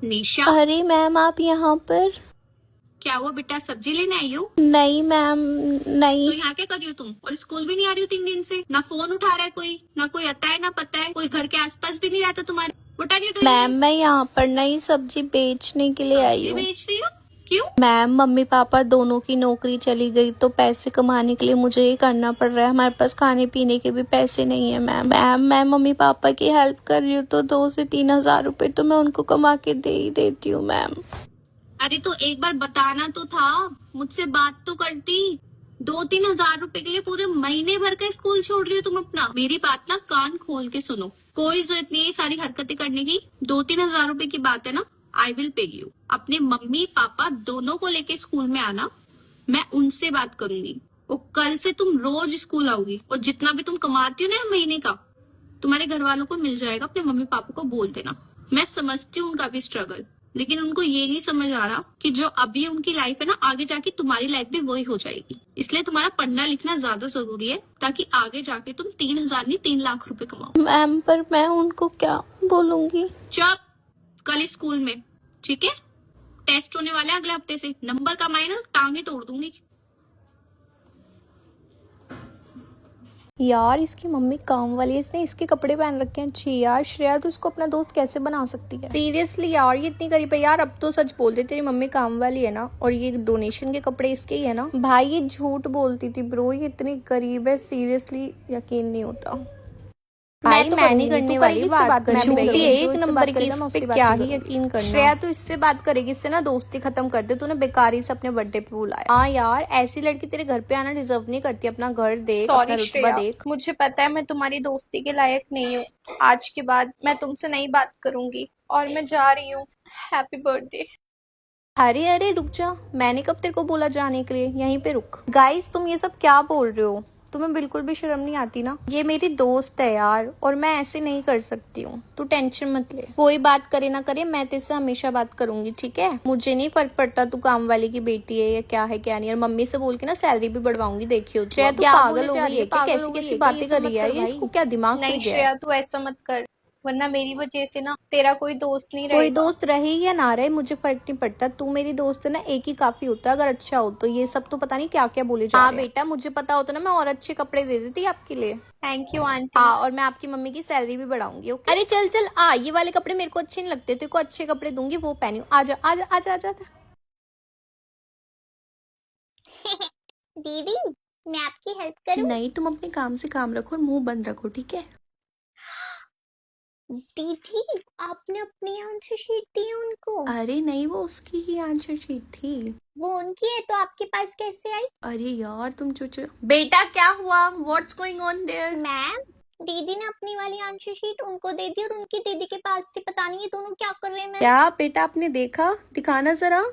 निशा, अरे मैम आप यहाँ पर? क्या हुआ बेटा, सब्जी लेने आई हो? नहीं मैम, नहीं। तो यहाँ क्या कर रही हो तुम? और स्कूल भी नहीं आ रही हो 3 दिन से? ना फोन उठा रहा है कोई, ना कोई आता है ना पता है, कोई घर के आसपास भी नहीं रहता तुम्हारे। What are you doing? Ma'am मैं यहाँ पर नई सब्जी बेचने के लिए आई सब्जी हूँ। बेच रही हो? क्यों? मैम मम्मी पापा दोनों की नौकरी चली गई तो पैसे कमाने के लिए मुझे ही करना पड़ रहा है। हमारे पास खाने पीने के भी पैसे नहीं है मैम। मैं मम्मी पापा की हेल्प कर रही हूँ तो 2 से 3 हजार रुपए तो मैं उनको कमा के दे ही देती हूँ मैम। अरे तो एक बार बताना तो था, मुझसे बात तो करती। 2-3 हजार रुपए के लिए पूरे महीने भर का स्कूल छोड़ रही हो तुम अपना। मेरी बात ना कान खोल के सुनो, कोई जरूरत नहीं है सारी हरकतें करने की। 2-3 हजार रुपए की बात है ना, आई विल पे यू। अपने मम्मी पापा दोनों को लेके स्कूल में आना, मैं उनसे बात करूंगी। और कल से तुम रोज स्कूल आओगी, और जितना भी तुम कमाती हो ना महीने का, तुम्हारे घर वालों को मिल जाएगा। अपने मम्मी पापा को बोल देना। मैं समझती हूँ उनका भी स्ट्रगल, लेकिन उनको ये नहीं समझ आ रहा कि जो अभी उनकी लाइफ है ना, आगे जाके तुम्हारी लाइफ भी वही हो जाएगी। इसलिए तुम्हारा पढ़ना लिखना ज्यादा जरूरी है, ताकि आगे जाके तुम 3 हजार नहीं 3 लाख रुपए कमाओ। मैम पर मैं उनको क्या बोलूंगी? चुप। कल स्कूल में, ठीक है? टेस्ट होने वाले हैं अगले हफ्ते से। नंबर कम आए ना, टांगे तोड़ दूंगी। यार इसकी मम्मी काम वाली है, इसने इसके कपड़े पहन रखे हैं। छी यार श्रेया, तू इसको अपना दोस्त कैसे बना सकती है? सीरियसली यार ये इतनी गरीब है। यार अब तो सच बोल दे, तेरी मम्मी काम वाली है ना, और ये डोनेशन के कपड़े इसके ही है ना? भाई ये झूठ बोलती थी ब्रो, ये इतनी गरीब है, सीरियसली यकीन नहीं होता। भाई मैं नहीं करने वाली बात, मैं झूठी एक नंबर की, इस पे क्या ही यकीन करना। श्रेया तू इससे बात करेगी, इससे ना दोस्ती खत्म कर दे। तूने बेकारी से अपने बर्थडे पे बुलाया। हाँ यार ऐसी लड़की तेरे घर पे आना डिजर्व नहीं करती। अपना घर देख, अपना रुतबा देख। मुझे पता है मैं तुम्हारी दोस्ती के लायक नहीं हूँ। आज के बाद मैं तुमसे नहीं बात करूंगी और मैं जा रही हूँ। Happy birthday. अरे अरे रुक जा, मैंने कब तेरे को बोला जाने के लिए? यहीं पे रुक। गाइस तुम ये सब क्या बोल रहे हो? तुम्हें बिल्कुल भी शर्म नहीं आती ना? ये मेरी दोस्त है यार, और मैं ऐसे नहीं कर सकती हूँ। तू टेंशन मत ले, कोई बात करे ना करे मैं तेरे से हमेशा बात करूंगी, ठीक है? मुझे नहीं फर्क पड़ता तू काम वाली की बेटी है या क्या है क्या नहीं। और मम्मी से बोल के ना सैलरी भी बढ़वाऊंगी। देखियो तू पागल हो गई है, कैसी कैसी बातें कर रही है? इसको क्या दिमाग नहीं श्रेया, तू ऐसा मत कर, वरना मेरी वजह से ना तेरा कोई दोस्त नहीं रहेगा। कोई दोस्त रहे या ना रहे मुझे फर्क नहीं पड़ता। तू मेरी दोस्त है ना, एक ही काफी होता है अगर अच्छा हो तो। ये सब तो पता नहीं क्या क्या बोले जा रहे हैं। हाँ बेटा मुझे पता होता ना मैं और अच्छे कपड़े दे देती आपके लिए। Thank you aunty. हाँ और मैं आपकी मम्मी की सैलरी भी बढ़ाऊंगी। ओके? अरे चल चल आ, ये वाले कपड़े मेरे को अच्छे नहीं लगते, तेरे को अच्छे कपड़े दूंगी वो पहनियो। आजा आजा आजा आजा। दीदी मैं आपकी हेल्प करूं? नहीं तुम अपने काम से काम रखो और मुंह बंद रखो, ठीक है? दीदी आपने अपनी आंसर शीट दी है उनको? अरे नहीं वो उसकी ही आंसर शीट थी। वो उनकी है तो आपके पास कैसे आई? अरे यार तुम चुप। बेटा क्या हुआ? What's going on their? Ma'am दीदी ने अपनी वाली आंसर शीट उनको दे दी और उनकी दीदी के पास थी। पता नहीं ये दोनों क्या कर रहे हैं। मैम क्या बेटा आपने देखा? दिखाना जरा।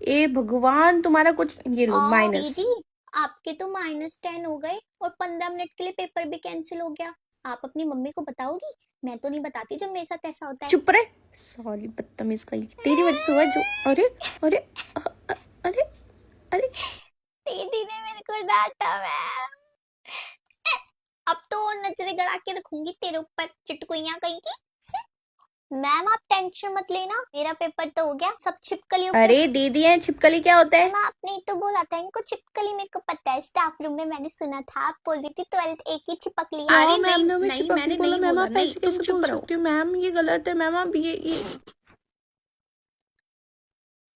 ए भगवान तुम्हारा कुछ, ये लो माइनस। दीदी आपके तो -10 हो गए और 15 मिनट के लिए पेपर भी कैंसिल हो गया। आप अपनी मम्मी को बताओगी? मैं तो नहीं बताती जब मेरे साथ ऐसा होता है। चुप रहे, सॉरी बदतमीज कहीं, तेरी वजह से हुआ जो। अरे अरे अरे अरे दीदी ने मेरे को डांटा। मैम अब तो और नजरें गड़ा के रखूंगी तेरे ऊपर, चिटकुइयां कहीं की। मैम आप टेंशन मत लेना, मेरा पेपर तो हो गया। सब छिपकलियों अरे दीदी है, छिपकली क्या होता है? मैम आपने तो बोला था इनको छिपकली। मेरे को पता है, स्टाफ रूम में मैंने सुना था आप बोल रही थी 12th एक ही छिपक लिया। अरे मैम ने मैंने बोला। मैम आप ऐसे कैसे बोल सकती हो? मैम ये गलत है। मैम आप ये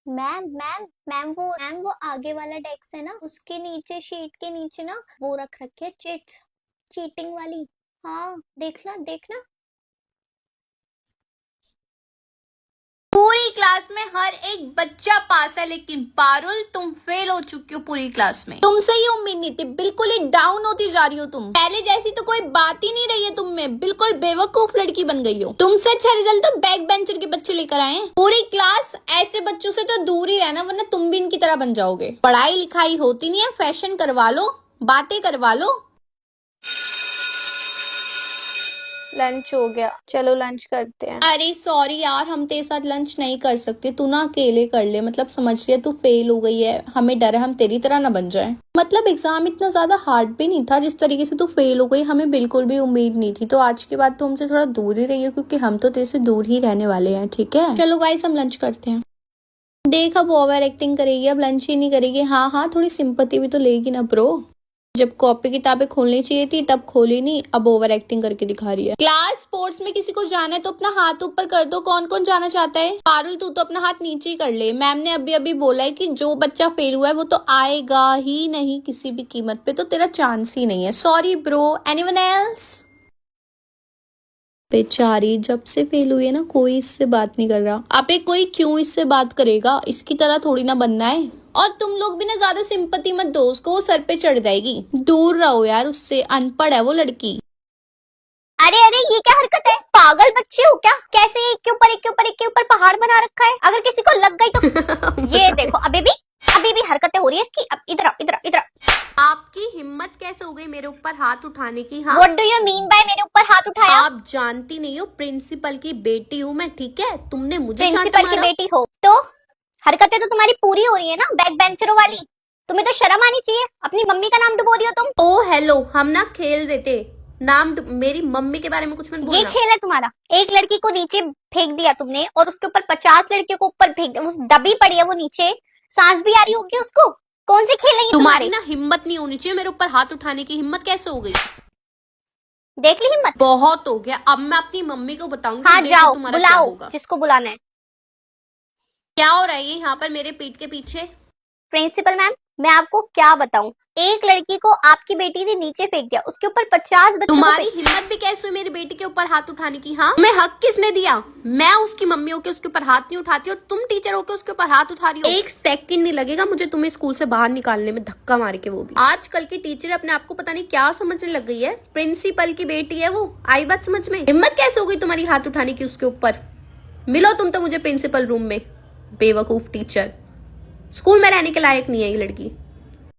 मैम वो आगे वाला डेस्क है ना, उसके नीचे शीट के नीचे ना वो रख रखे चिट्स, चीटिंग वाली। हाँ देखना देखना। पूरी क्लास में हर एक बच्चा पास है, लेकिन पारुल तुम फेल हो चुकी हो पूरी क्लास में। तुमसे ही उम्मीद नहीं थी, बिल्कुल ही डाउन होती जा रही हो तुम। पहले जैसी तो कोई बात ही नहीं रही है तुम में, बिल्कुल बेवकूफ लड़की बन गई हो। तुमसे अच्छा रिजल्ट तो बैक बेंचर के बच्चे लेकर आए हैं। पूरी क्लास ऐसे बच्चों से तो दूर ही रहना, वरना तुम भी इनकी तरह बन जाओगे। पढ़ाई लिखाई होती नहीं है, फैशन करवा लो, बातें करवा लो। लंच हो गया, चलो लंच करते हैं। अरे सॉरी यार, हम तेरे साथ लंच नहीं कर सकते, तू ना अकेले कर ले। मतलब समझ लिया, तू फेल हो गई है, हमें डर है हम तेरी तरह ना बन जाए। मतलब एग्जाम इतना ज्यादा हार्ड भी नहीं था, जिस तरीके से तू फेल हो गई हमें बिल्कुल भी उम्मीद नहीं थी। तो आज के बाद तो हमसे थोड़ा दूर ही रहिए, क्योंकि हम तो तेरे से दूर ही रहने वाले हैं, ठीक है? चलो गाइस, हम लंच करते हैं। देख, अब ओवर एक्टिंग करेगी, अब लंच ही नहीं करेगी। हाँ हाँ, थोड़ी सिंपैथी भी तो लेगी ना ब्रो। जब कॉपी किताबें खोलनी चाहिए थी तब खोली नहीं, अब ओवर एक्टिंग करके दिखा रही है। क्लास स्पोर्ट्स में किसी को जाना है तो अपना हाथ ऊपर कर दो। कौन कौन जाना चाहता है? पारुल, तू तो अपना हाथ नीचे ही कर ले। मैम ने अभी अभी बोला है कि जो बच्चा फेल हुआ है वो तो आएगा ही नहीं किसी भी कीमत पे, तो तेरा चांस ही नहीं है। Sorry bro, anyone else? बेचारी जब से फेल हुई है ना, कोई इससे बात नहीं कर रहा। अबे कोई क्यों इससे बात करेगा, इसकी तरह थोड़ी ना बनना है। और तुम लोग भी ना ज्यादा सिंपैथी मत दो उसको, वो सर पे चढ़ जाएगी। दूर रहो यार उससे, अनपढ़ है वो लड़की। अरे अरे, ये क्या हरकत है? पागल बच्चे हो क्या? कैसे एक के ऊपर एक के ऊपर एक के ऊपर पहाड़ बना रखा है? अगर किसी को लग गई तो ये देखो, अभी भी हरकतें हो रही है इसकी। अब इधर आओ, इधर आओ, इधर आओ। आपकी हिम्मत कैसे हो गई मेरे ऊपर हाथ उठाने की? हाँ, what do you mean by मेरे ऊपर हाथ उठाया? आप जानती नहीं हो, प्रिंसिपल की बेटी हूँ मैं, ठीक है? तुमने मुझे चांटा प्रिंसिपल की मारा। बेटी हो तो हरकतें तो तुम्हारी पूरी हो रही है ना, बैक बेंचरों वाली। तुम्हें तो शर्म आनी चाहिए, अपनी मम्मी का नाम डुबो रही हो तुम। ओ हेलो, हम ना खेल रहे थे। मेरी मम्मी के बारे में कुछ मत ये बोलना। खेल है तुम्हारा? एक लड़की को नीचे फेंक दिया तुमने और उसके ऊपर 50 लड़कियों को ऊपर फेंक दिया, वो दबी पड़ी है वो नीचे, सांस भी आ रही होगी उसको। कौन से खेल है ये तुम्हारी तुम्हारे? ना हिम्मत नहीं होनी चाहिए मेरे ऊपर हाथ उठाने की। हिम्मत कैसे हो गई? देख ली हिम्मत? बहुत हो गया, अब मैं अपनी मम्मी को बताऊंगी। हाँ देखो जाओ, तुम्हारा क्या बुलाओ होगा। जिसको बुलाना है। क्या हो रहा है ये यहाँ पर मेरे पीठ के पीछे? प्रिंसिपल मैम, मैं आपको क्या बताऊं, एक लड़की को आपकी बेटी ने नीचे फेंक दिया, उसके ऊपर 50 बच्चों को तुम्हारी हिम्मत भी कैसे हुई मेरी बेटी के ऊपर हाथ उठाने की? हाँ, मैं हक किसने दिया? मैं उसकी मम्मी होके उसके ऊपर हाथ नहीं उठाती, और तुम टीचर होके उसके ऊपर हाथ उठा रही हो। एक सेकंड नहीं लगेगा मुझे तुम्हें स्कूल से बाहर निकालने में, धक्का मार के, वो भी। आजकल की टीचर अपने आप को पता नहीं क्या समझने लग गई है। प्रिंसिपल की बेटी है वो, आई बात समझ में? हिम्मत कैसे हो गई तुम्हारी हाथ उठाने की उसके ऊपर? मिलो तुम तो मुझे प्रिंसिपल रूम में, बेवकूफ टीचर। स्कूल में रहने के लायक नहीं है ये लड़की।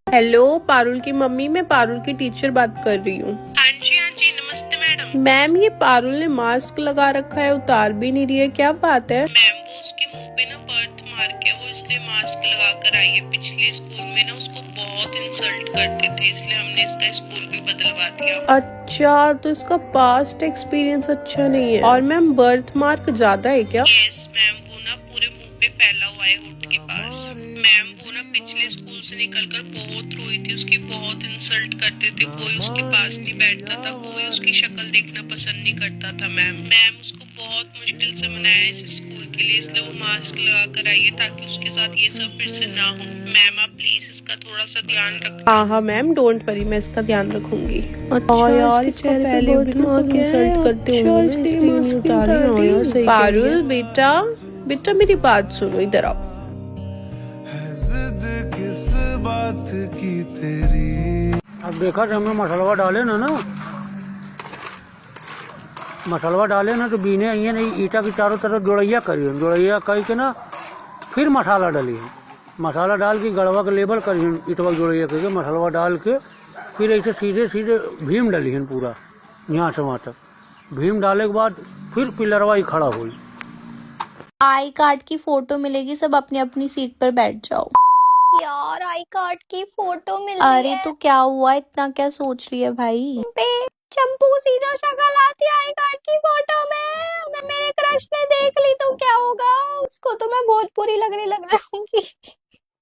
हेलो, पारुल की मम्मी, मैं पारुल की टीचर बात कर रही हूँ। हाँ जी, नमस्ते मैडम। मैम, ये पारुल ने मास्क लगा रखा है, उतार भी नहीं रही है, क्या बात है? मैम, वो उसके मुंह पे ना बर्थ मार्क है, वो इसलिए मास्क लगा कर आई है। पिछले स्कूल में ना उसको बहुत इंसल्ट करते थे, इसलिए हमने इसका स्कूल भी बदलवा दिया। अच्छा, तो इसका पास्ट एक्सपीरियंस अच्छा नहीं है। और मैम, बर्थ मार्क ज्यादा है क्या? यस मैम, वो ना पूरे मुंह पे फैला हुआ है होठ के पास। मैम, वो ना पिछले स्कूल से निकलकर बहुत रोई थी, उसकी बहुत इंसल्ट करते थे, कोई उसके पास नहीं बैठता था, कोई उसकी शक्ल देखना पसंद नहीं करता था। मैम उसको बहुत मुश्किल से मनाया इस स्कूल के लिए, इसलिए वो मास्क लगा कर आई है ताकि उसके साथ ये सब फिर से ना हो। मैम, आप प्लीज इसका थोड़ा सा ध्यान रखना। हाँ हाँ मैम, डोंट वरी, मैं इसका ध्यान रखूंगी। अच्छा यार, इसके इसका चेहरे पे पहले birth भी तो mark सब है। इंसल्ट करते अच्छा, होंगे, इसलिए इसलिए mask नहीं उतार रही। उतार रही। हाँ, सही पारुल बेटा, बेटा मेरी बात सुनो, इधर आओ। जिद किस बात की तेरी। अब देखा जब मैं मसलवा डाले ना मसलवा डाले ना, तो बीने आई नहीं, ईटा की चारों तरफ जोड़ैया करिए, जोड़ैया कह के ना फिर मसाला डालिए। मसाला डाल के गड़वा के लेबल करिए, ईटवा जोड़ैया करके मसलवा डाल के फिर ऐसे सीधे सीधे भीम डालिए पूरा यहाँ से वहाँ तक। भीम डाले के बाद फिर पिलरवा ही खड़ा हुई। आई कार्ड की फोटो मिलेगी, सब अपनी अपनी सीट पर बैठ जाओ। यार, आई कार्ड की फोटो मिल अरे रही है। तो क्या हुआ, इतना क्या सोच रही है भाई? बे चंपू सीधा शक्ल आती है आई कार्ड की फोटो में। अगर मेरे क्रश ने देख ली तो क्या होगा? उसको तो मैं बहुत बुरी लगने लग जाऊंगी।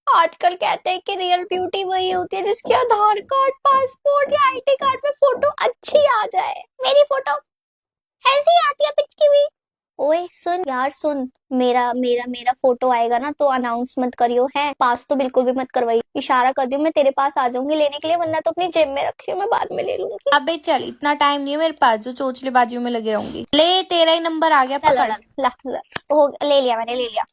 आजकल कहते हैं कि रियल ब्यूटी वही होती है जिसके आधार कार्ड, पासपोर्ट या आईटी कार्ड में फोटो अच्छी आ जाए। मेरी फोटो ऐसी आती है पिचकी हुई। ओए सुन यार, सुन, मेरा मेरा मेरा फोटो आएगा ना तो अनाउंस मत करियो, है? पास तो बिल्कुल भी मत करवाई। इशारा कर दियो, मैं तेरे पास आ जाऊंगी लेने के लिए, वरना तो अपनी जेब में रखी हो, मैं बाद में ले लूंगी। अबे चल, इतना टाइम नहीं है मेरे पास जो चोचले बाजियों में लगी रहूंगी। ले, तेरा ही नंबर आ गया, ला ला पकड़। ला ला, हो ले लिया मैंने, ले लिया।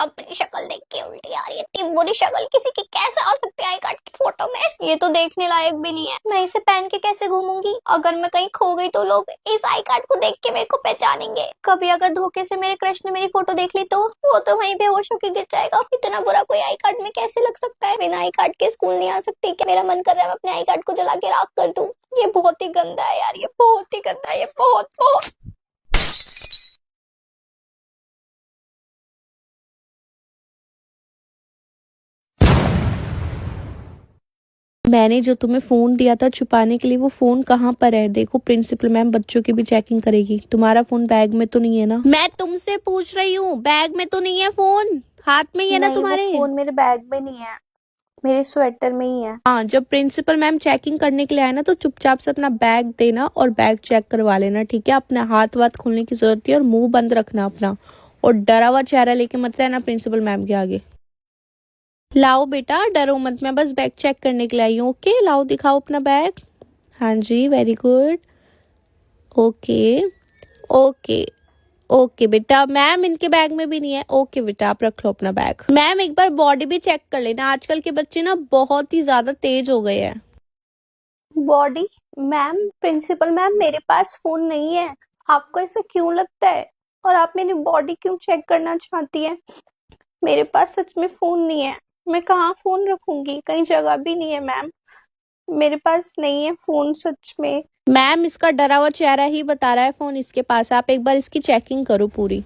अपनी शक्ल देख के उल्टी आ रही है। इतनी बुरी शक्ल किसी की कैसे आ सकती है आई कार्ड की फोटो में? ये तो देखने लायक भी नहीं है। मैं इसे पहन के कैसे घूमूंगी? अगर मैं कहीं खो गई तो लोग इस आई कार्ड को देख के मेरे को पहचानेंगे। कभी अगर धोखे से मेरे क्रश ने मेरी फोटो देख ली तो वो तो वहीं बेहोश होकर गिर जाएगा। इतना बुरा कोई आई कार्ड में कैसे लग सकता है? बिना आई कार्ड के स्कूल नहीं आ सकती क्या? मेरा मन कर रहा है मैं अपने आई कार्ड को जला के राख कर दूं। ये बहुत ही गंदा है यार, ये बहुत ही गंदा है, ये बहुत बहुत। मैंने जो तुम्हें फोन दिया था छुपाने के लिए, वो फोन कहाँ पर है? देखो प्रिंसिपल मैम बच्चों की भी चेकिंग करेगी। तुम्हारा फोन बैग में तो नहीं है ना? मैं तुमसे पूछ रही हूँ, बैग में तो नहीं है फोन? हाथ में ही है ना तुम्हारे? फोन मेरे बैग में नहीं है, मेरे स्वेटर में ही है। हाँ, जब प्रिंसिपल मैम चेकिंग करने के लिए आए ना तो चुपचाप से अपना बैग देना और बैग चेक करवा लेना, ठीक है? अपने हाथ वाथ खोलने की जरूरत नहीं है और मुंह बंद रखना अपना, और डरा हुआ चेहरा लेके मत रहना प्रिंसिपल मैम के आगे। लाओ बेटा, डरो मत, मैं बस बैग चेक करने के लिए आई हूँ। ओके, लाओ दिखाओ अपना बैग। हाँ जी, very good. Okay okay okay बेटा, मैम इनके बैग में भी नहीं है। ओके बेटा, आप रख लो अपना बैग। मैम एक बार बॉडी भी चेक कर लेना, आजकल के बच्चे ना बहुत ही ज्यादा तेज हो गए हैं। बॉडी? मैम, प्रिंसिपल मैम, मेरे पास फोन नहीं है। आपको ऐसा क्यों लगता है? और आप मेरी बॉडी क्यों चेक करना चाहती है? मेरे पास सच में फोन नहीं है। मैं कहाँ फोन रखूंगी? कहीं जगह भी नहीं है मैम, मेरे पास नहीं है फोन सच में। मैम इसका डरा हुआ चेहरा ही बता रहा है फोन इसके पास है। आप एक बार इसकी चेकिंग करो पूरी।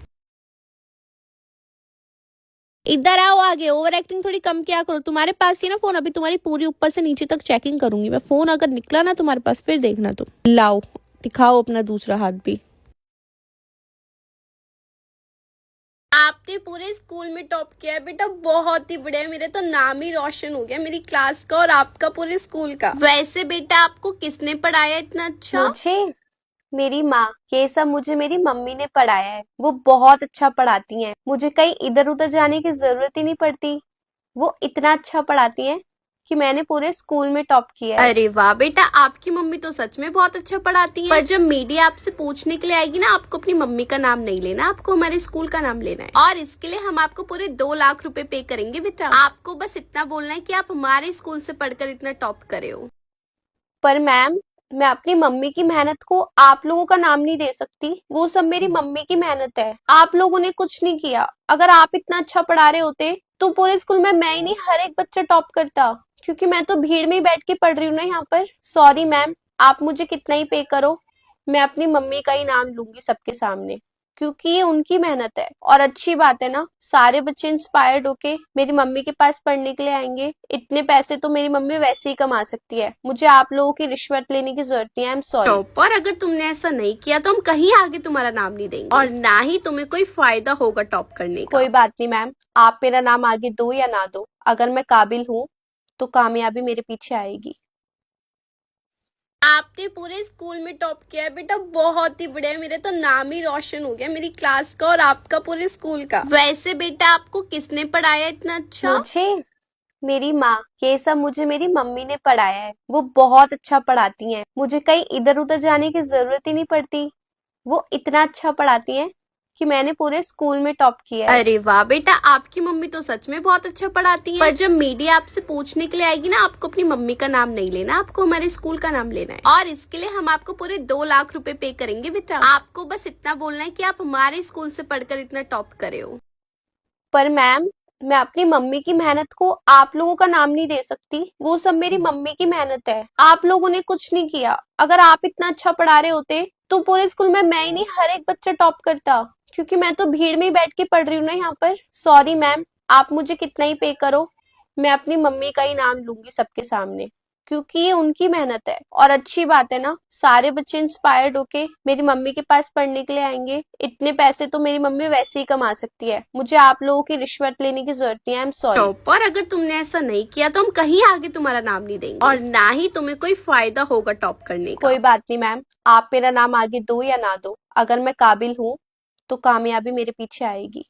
इधर आओ आगे, ओवर एक्टिंग थोड़ी कम किया करो। तुम्हारे पास ही ना फोन, अभी तुम्हारी पूरी ऊपर से नीचे तक चेकिंग करूंगी मैं। फोन अगर निकला ना तुम्हारे पास फिर देखना तुम। लाओ दिखाओ अपना दूसरा हाथ भी। आपने पूरे स्कूल में टॉप किया है बेटा, बहुत ही बढ़िया। मेरा तो नाम ही रोशन हो गया, मेरी क्लास का और आपका पूरे स्कूल का। वैसे बेटा आपको किसने पढ़ाया इतना अच्छा? मुझे मेरी माँ, ये सब मुझे मेरी मम्मी ने पढ़ाया है। वो बहुत अच्छा पढ़ाती हैं, मुझे कहीं इधर उधर जाने की जरूरत ही नहीं पड़ती। वो इतना अच्छा पढ़ाती हैं कि मैंने पूरे स्कूल में टॉप किया है। अरे वाह बेटा, आपकी मम्मी तो सच में बहुत अच्छा पढ़ाती हैं। पर जब मीडिया आपसे पूछने के लिए आएगी ना, आपको अपनी मम्मी का नाम नहीं लेना, आपको हमारे स्कूल का नाम लेना है। और इसके लिए हम आपको पूरे 2 लाख रुपए पे करेंगे बेटा। आपको बस इतना बोलना है कि आप हमारे स्कूल से पढ़कर इतना टॉप करे हो। पर मैम, मैं अपनी मम्मी की मेहनत को आप लोगों का नाम नहीं दे सकती। वो सब मेरी मम्मी की मेहनत है, आप लोगों ने कुछ नहीं किया। अगर आप इतना अच्छा पढ़ा रहे होते तो पूरे स्कूल में मैं ही नहीं हर एक बच्चा टॉप करता, क्योंकि मैं तो भीड़ में ही बैठ के पढ़ रही हूँ ना यहाँ पर। सॉरी मैम, आप मुझे कितना ही पे करो, मैं अपनी मम्मी का ही नाम लूंगी सबके सामने, क्योंकि ये उनकी मेहनत है। और अच्छी बात है ना, सारे बच्चे इंस्पायर्ड होके मेरी मम्मी के पास पढ़ने के लिए आएंगे। इतने पैसे तो मेरी मम्मी वैसे ही कमा सकती है, मुझे आप लोगों की रिश्वत लेने की जरूरत नहीं है। I am sorry. पर अगर तुमने ऐसा नहीं किया तो हम कहीं आगे तुम्हारा नाम नहीं देंगे और ना ही तुम्हें कोई फायदा होगा टॉप करने का। कोई बात नहीं मैम, आप मेरा नाम आगे दो या ना दो, अगर मैं काबिल हूँ तो कामयाबी मेरे पीछे आएगी। आपने पूरे स्कूल में टॉप किया है बेटा, बहुत ही बढ़िया। मेरा तो नाम ही रोशन हो गया, मेरी क्लास का और आपका पूरे स्कूल का। वैसे बेटा आपको किसने पढ़ाया इतना अच्छा? मुझे मेरी माँ, ये सब मुझे मेरी मम्मी ने पढ़ाया है। वो बहुत अच्छा पढ़ाती हैं, मुझे कहीं इधर उधर जाने की जरूरत ही नहीं पड़ती। वो इतना अच्छा पढ़ाती हैं कि मैंने पूरे स्कूल में टॉप किया है। अरे वाह बेटा, आपकी मम्मी तो सच में बहुत अच्छा पढ़ाती हैं। पर जब मीडिया आपसे पूछने के लिए आएगी ना, आपको अपनी मम्मी का नाम नहीं लेना, आपको हमारे स्कूल का नाम लेना है। और इसके लिए हम आपको पूरे 2 लाख रुपए पे करेंगे बेटा। आपको बस इतना बोलना है कि आप हमारे स्कूल से पढ़कर इतना टॉप करे हो। पर मैम, मैं अपनी मम्मी की मेहनत को आप लोगों का नाम नहीं दे सकती। वो सब मेरी मम्मी की मेहनत है, आप लोगों ने कुछ नहीं किया। अगर आप इतना अच्छा पढ़ा रहे होते तो पूरे स्कूल में मैं ही नहीं हर एक बच्चा टॉप करता, क्योंकि मैं तो भीड़ में ही बैठ के पढ़ रही हूँ ना यहाँ पर। सॉरी मैम, आप मुझे कितना ही पे करो, मैं अपनी मम्मी का ही नाम लूंगी सबके सामने, क्योंकि ये उनकी मेहनत है। और अच्छी बात है ना, सारे बच्चे इंस्पायर्ड होके मेरी मम्मी के पास पढ़ने के लिए आएंगे। इतने पैसे तो मेरी मम्मी वैसे ही कमा सकती है, मुझे आप लोगों की रिश्वत लेने की जरूरत नहीं है। I am sorry. पर अगर तुमने ऐसा नहीं किया तो हम कहीं आगे तुम्हारा नाम नहीं देंगे और ना ही तुम्हें कोई फायदा होगा टॉप करने का। कोई बात नहीं मैम, आप मेरा नाम आगे दो या ना दो, अगर मैं काबिल हूँ तो कामयाबी मेरे पीछे आएगी।